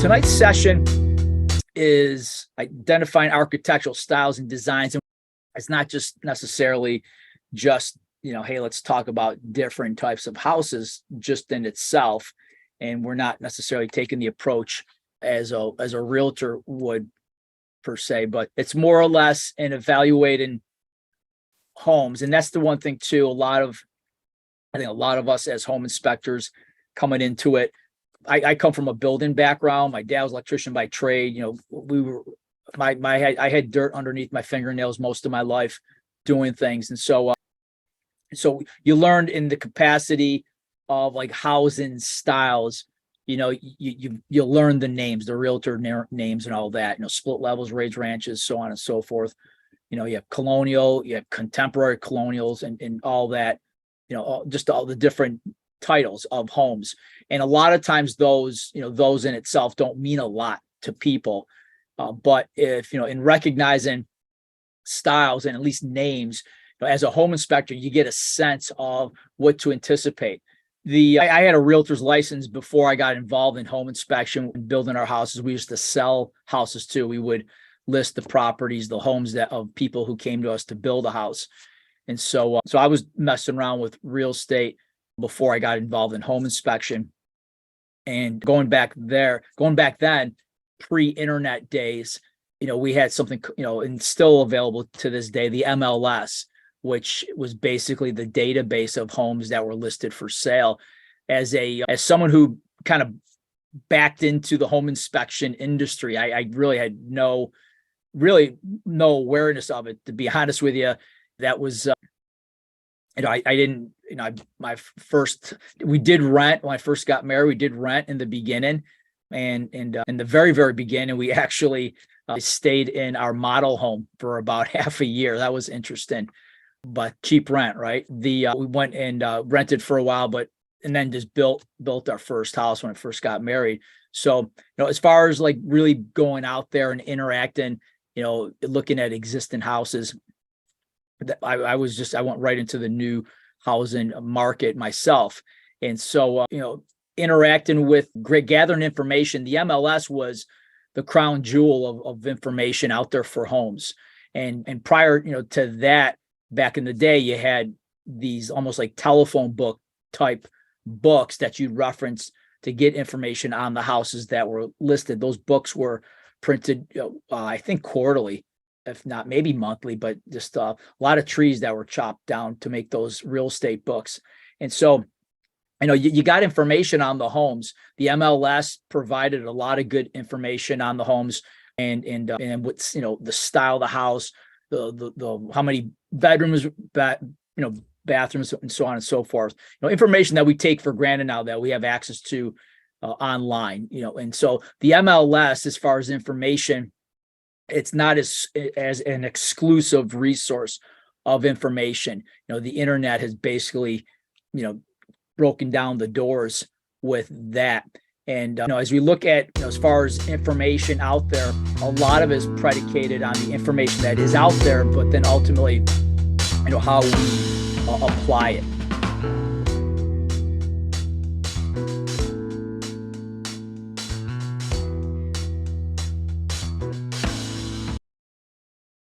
tonight's session is identifying architectural styles and designs. And it's not just necessarily just, hey, let's talk about different types of houses just in itself. And we're not necessarily taking the approach as a realtor would per se, but it's more or less in evaluating homes. And that's the one thing too, I think a lot of us as home inspectors coming into it, I come from a building background. My dad was an electrician by trade. I had dirt underneath my fingernails most of my life doing things. And so you learned in the capacity of like housing styles, you learn the names, the realtor names and all that, split levels, raised ranches, so on and so forth. You have colonial, you have contemporary colonials and all that, just all the different titles of homes. And a lot of times those in itself don't mean a lot to people. But if, in recognizing styles and at least names, as a home inspector, you get a sense of what to anticipate. I had a realtor's license before I got involved in home inspection and building our houses. We used to sell houses too. We would list the properties, the homes of people who came to us to build a house. And so I was messing around with real estate before I got involved in home inspection. And going back then, pre-internet days, we had something, and still available to this day, the MLS, which was basically the database of homes that were listed for sale. As someone who kind of backed into the home inspection industry, I really had no awareness of it, to be honest with you. That was, we did rent when I first got married. We did rent in the beginning, and in the very, very beginning, we actually stayed in our model home for about half a year. That was interesting, but cheap rent, right? We went and rented for a while, and then just built our first house when I first got married. So, as far as like really going out there and interacting, looking at existing houses, I went right into the new housing market myself. And so, interacting with gathering information, the MLS was the crown jewel of information out there for homes. And prior, to that, back in the day, you had these almost like telephone book type books that you'd reference to get information on the houses that were listed. Those books were printed, I think quarterly, if not maybe monthly, but just a lot of trees that were chopped down to make those real estate books. And so, you got information on the homes. The MLS provided a lot of good information on the homes and what's, the style of the house, the how many bedrooms, bathrooms, and so on and so forth. Information that we take for granted now that we have access to online. And so the MLS, as far as information, it's not as an exclusive resource of information. The internet has basically, broken down the doors with that. And as we look at, as far as information out there, a lot of it is predicated on the information that is out there, but then ultimately, how we apply it.